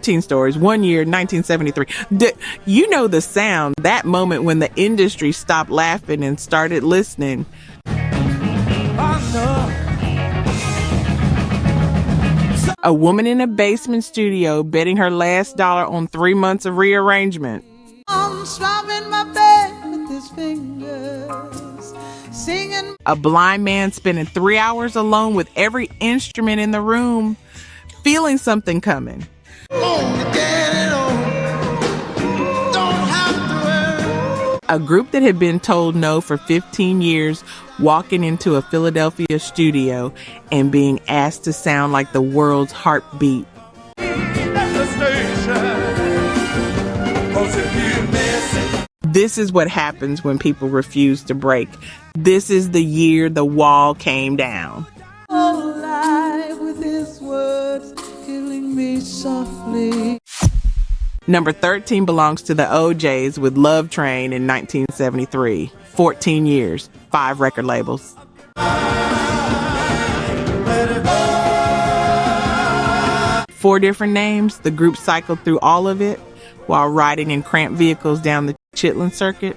13 stories, 1 year, 1973. You know the sound, that moment when the industry stopped laughing and started listening. A woman in a basement studio betting her last dollar on 3 months of rearrangement. I'm strumming my bed with his fingers, singing. A blind man spending 3 hours alone with every instrument in the room, feeling something coming. A group that had been told no for 15 years, walking into a Philadelphia studio and being asked to sound like the world's heartbeat. This is what happens when people refuse to break. This is the year the wall came down. Alive with his words, killing me softly. Number 13 belongs to the OJs with Love Train in 1973. 14 years, 5 record labels. 4 different names. The group cycled through all of it while riding in cramped vehicles down the Chitlin Circuit,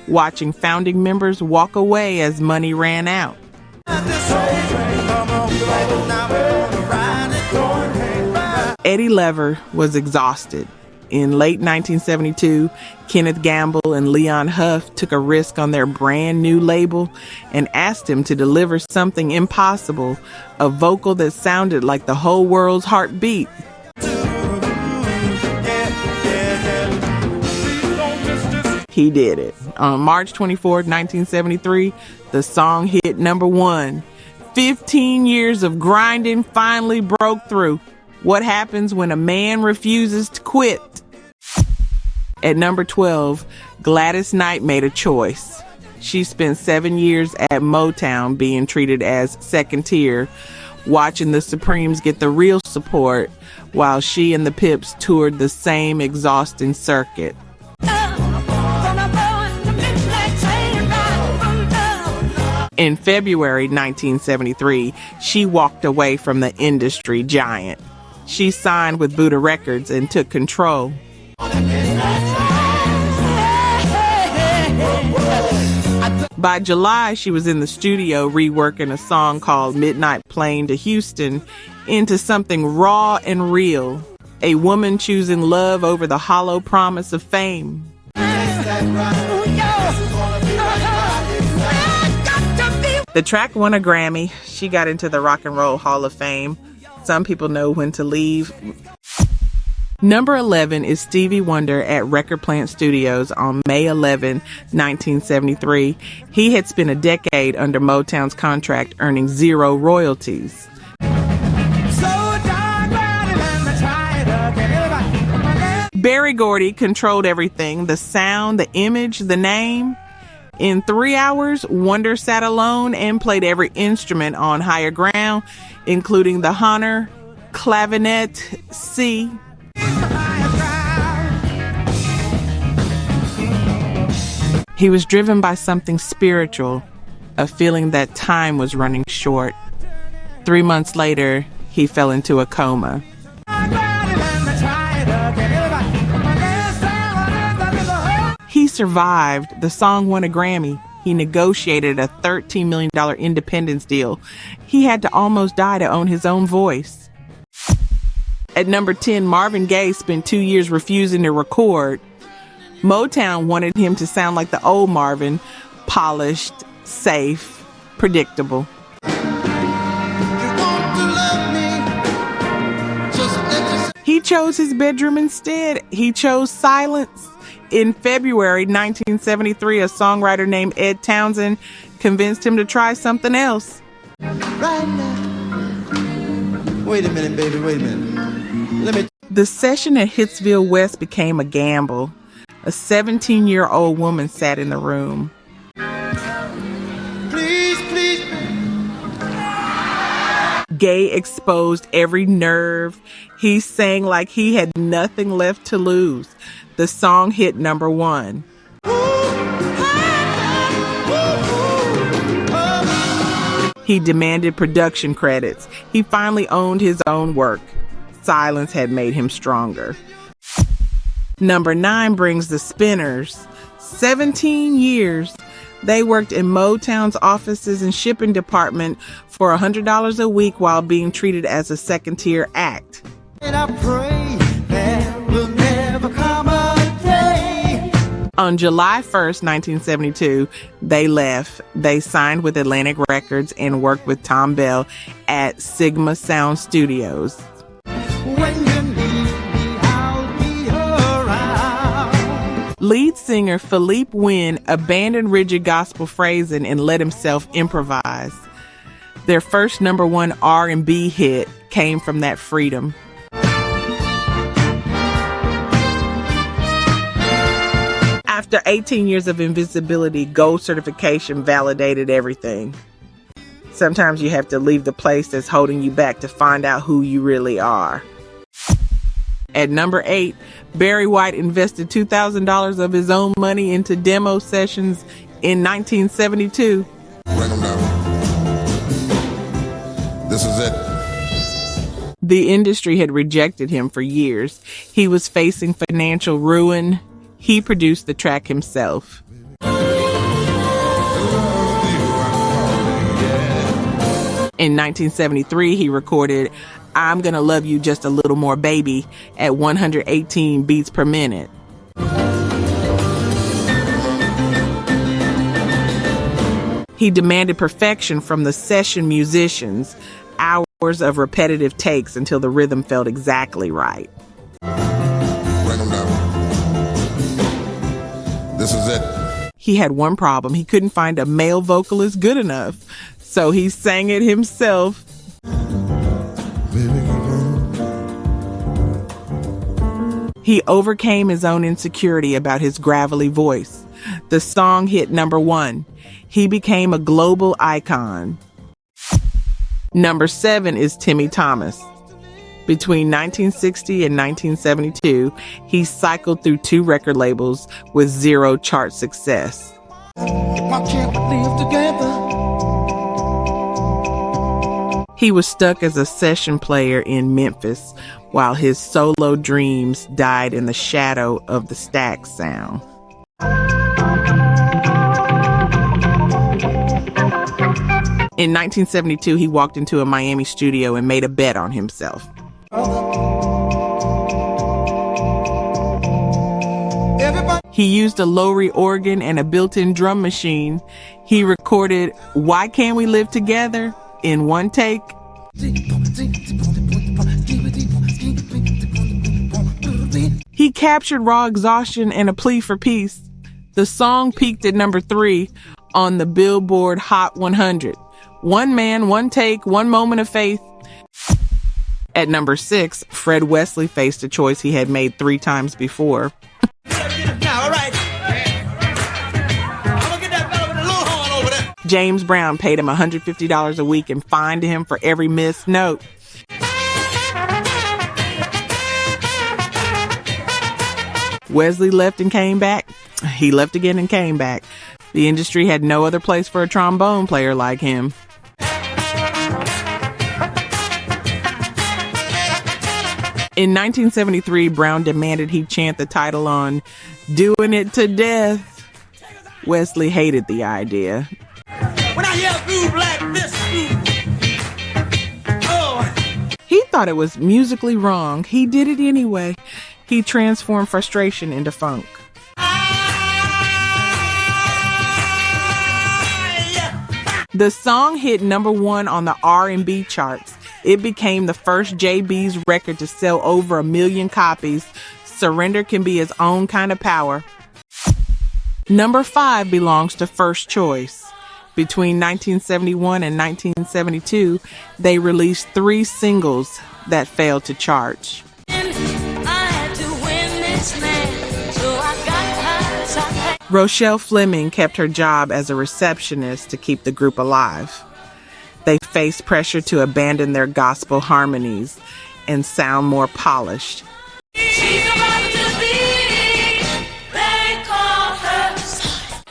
watching founding members walk away as money ran out. Eddie Lever was exhausted. In late 1972, Kenneth Gamble and Leon Huff took a risk on their brand new label and asked him to deliver something impossible, a vocal that sounded like the whole world's heartbeat. He did it. On March 24, 1973, the song hit number 1. 15 years of grinding finally broke through. What happens when a man refuses to quit? At number 12, Gladys Knight made a choice. She spent 7 years at Motown being treated as second tier, watching the Supremes get the real support while she and the Pips toured the same exhausting circuit. In February 1973, she walked away from the industry giant. She signed with Buddha Records and took control. By July, she was in the studio reworking a song called Midnight Plane to Houston into something raw and real. A woman choosing love over the hollow promise of fame. The track won a Grammy. She got into the Rock and Roll Hall of Fame. Some people know when to leave. Number 11 is Stevie Wonder at Record Plant Studios on May 11, 1973. He had spent a decade under Motown's contract, earning 0 royalties. Berry Gordy controlled everything, the sound, the image, the name. In 3 hours, Wonder sat alone and played every instrument on Higher Ground, including the Honor, Clavinet, C. He was driven by something spiritual, a feeling that time was running short. 3 months later, he fell into a coma. He survived. The song won a Grammy. He negotiated a $13 million independence deal. He had to almost die to own his own voice. At number 10, Marvin Gaye spent 2 years refusing to record. Motown wanted him to sound like the old Marvin, polished, safe, predictable. He chose his bedroom instead. He chose silence. In February 1973, a songwriter named Ed Townsend convinced him to try something else. Right now. Wait a minute, baby, wait a minute. The session at Hitsville West became a gamble. A 17-year-old woman sat in the room. Please, please. Gaye exposed every nerve. He sang like he had nothing left to lose. The song hit number 1. He demanded production credits. He finally owned his own work. silence had made him stronger. Number 9 brings the Spinners. 17 years. They worked in Motown's offices and shipping department for $100 a week while being treated as a second-tier act. And I pray there will never come a day. On July 1st, 1972, they left. They signed with Atlantic Records and worked with Tom Bell at Sigma Sound Studios. When you need me, I'll be around. Lead singer Philippe Wynne abandoned rigid gospel phrasing and let himself improvise. Their first number 1 R&B hit came from that freedom. After 18 years of invisibility, gold certification validated everything. Sometimes you have to leave the place that's holding you back to find out who you really are. At number 8, Barry White invested $2,000 of his own money into demo sessions in 1972. Bring them down. This is it. The industry had rejected him for years. He was facing financial ruin. He produced the track himself. In 1973, he recorded I'm Gonna Love You Just a Little More Baby at 118 beats per minute. He demanded perfection from the session musicians, hours of repetitive takes until the rhythm felt exactly right. Bring them down. This is it. He had one problem. He couldn't find a male vocalist good enough, so he sang it himself. He overcame his own insecurity about his gravelly voice. The song hit number 1. He became a global icon. Number 7 is Timmy Thomas. Between 1960 and 1972, he cycled through 2 record labels with 0 chart success. Why can't we live together? He was stuck as a session player in Memphis while his solo dreams died in the shadow of the Stax sound. In 1972, he walked into a Miami studio and made a bet on himself. He used a Lowry organ and a built-in drum machine. He recorded Why Can't We Live Together in one take. He captured raw exhaustion and a plea for peace. The song peaked at number 3 on the Billboard Hot 100. One man, one take, one moment of faith. At number 6, Fred Wesley faced a choice he had made 3 times before. Now, all right. I'm gonna get that fella with the little horn over there. James Brown paid him $150 a week and fined him for every missed note. Wesley left and came back. He left again and came back. The industry had no other place for a trombone player like him. In 1973, Brown demanded he chant the title on Doing It to Death. Wesley hated the idea. When I hear a groove like this, He thought it was musically wrong. He did it anyway. He transformed frustration into funk. The song hit number 1 on the R&B charts. It became the first JB's record to sell over 1 million copies. Surrender Can Be His Own Kind of Power. Number 5 belongs to First Choice. Between 1971 and 1972, they released 3 singles that failed to chart. Rochelle Fleming kept her job as a receptionist to keep the group alive. They faced pressure to abandon their gospel harmonies and sound more polished.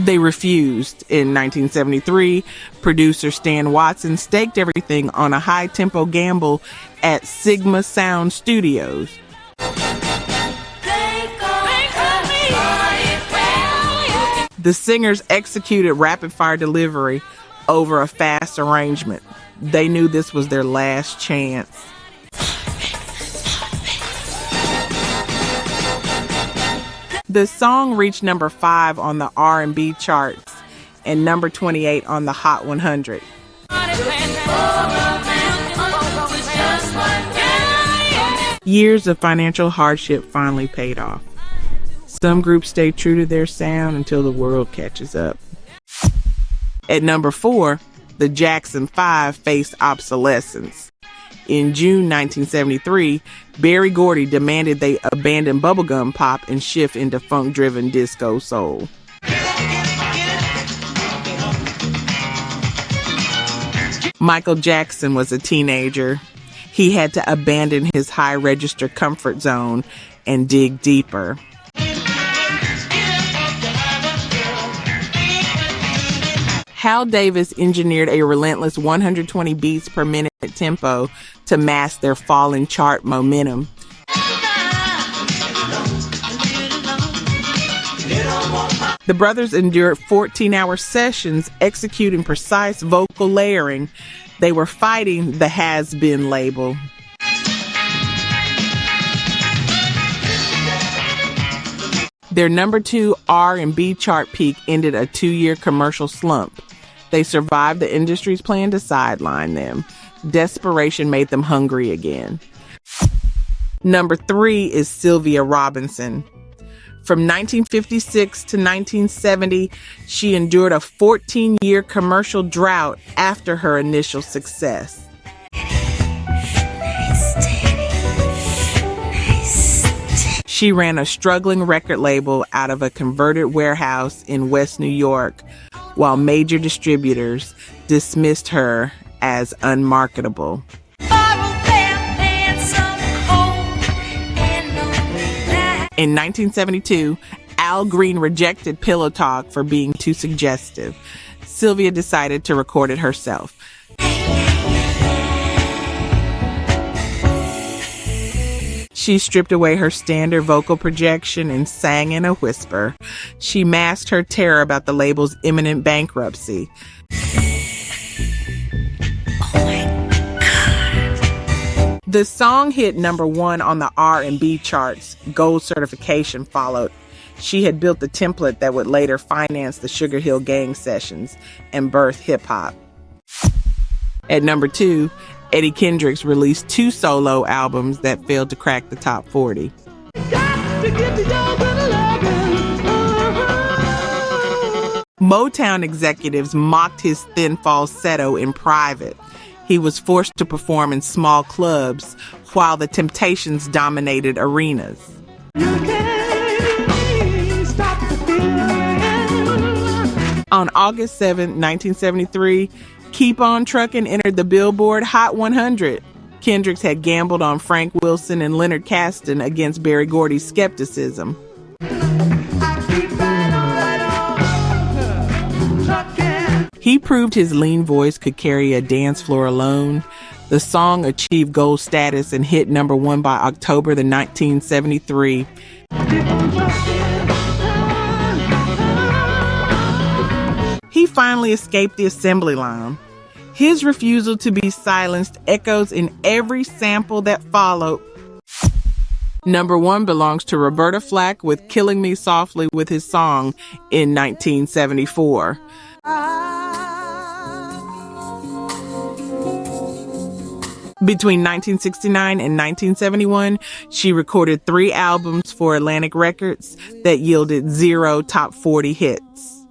They refused. In 1973, producer Stan Watson staked everything on a high-tempo gamble at Sigma Sound Studios. The singers executed rapid-fire delivery over a fast arrangement. They knew this was their last chance. The song reached number 5 on the R&B charts and number 28 on the Hot 100. Years of financial hardship finally paid off. Some groups stay true to their sound until the world catches up. At number 4, the Jackson 5 faced obsolescence. In June 1973, Berry Gordy demanded they abandon bubblegum pop and shift into funk-driven disco soul. Michael Jackson was a teenager. He had to abandon his high-register comfort zone and dig deeper. Hal Davis engineered a relentless 120 beats per minute tempo to mask their falling chart momentum. The brothers endured 14-hour sessions executing precise vocal layering. They were fighting the has-been label. Their number 2 R&B chart peak ended a 2-year commercial slump. They survived the industry's plan to sideline them. Desperation made them hungry again. Number 3 is Sylvia Robinson. From 1956 to 1970, she endured a 14-year commercial drought after her initial success. She ran a struggling record label out of a converted warehouse in West New York, while major distributors dismissed her as unmarketable. In 1972, Al Green rejected Pillow Talk for being too suggestive. Sylvia decided to record it herself. She stripped away her standard vocal projection and sang in a whisper. She masked her terror about the label's imminent bankruptcy. The song hit number 1 on the R&B charts. Gold certification followed. She had built the template that would later finance the Sugar Hill Gang sessions and birth hip-hop. At number 2, Eddie Kendricks released 2 solo albums that failed to crack the top 40. Motown executives mocked his thin falsetto in private. He was forced to perform in small clubs while the Temptations dominated arenas. On August 7, 1973, Keep On Truckin' entered the Billboard Hot 100. Kendricks had gambled on Frank Wilson and Leonard Caston against Berry Gordy's skepticism. He proved his lean voice could carry a dance floor alone. The song achieved gold status and hit number 1 by October 1973. He finally escaped the assembly line. His refusal to be silenced echoes in every sample that followed. Number 1 belongs to Roberta Flack with Killing Me Softly with his song in 1974. Between 1969 and 1971, she recorded 3 albums for Atlantic Records that yielded 0 top 40 hits.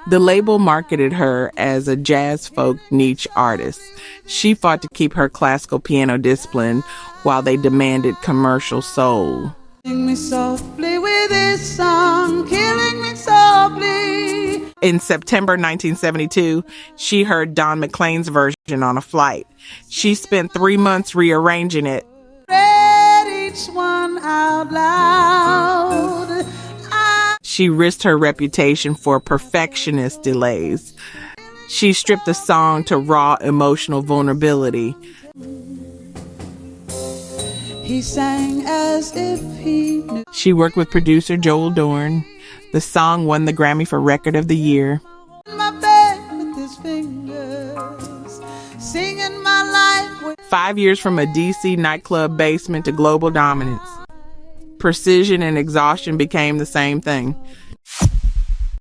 The label marketed her as a jazz folk niche artist. She fought to keep her classical piano discipline while they demanded commercial soul. In September 1972, she heard Don McLean's version on a flight. She spent 3 months rearranging it. Ready each one out loud. She risked her reputation for perfectionist delays. She stripped the song to raw emotional vulnerability. He sang as if he knew. She worked with producer Joel Dorn. The song won the Grammy for Record of the Year. My bed with his fingers, singing my life with 5 years from a DC nightclub basement to global dominance. Precision and exhaustion became the same thing.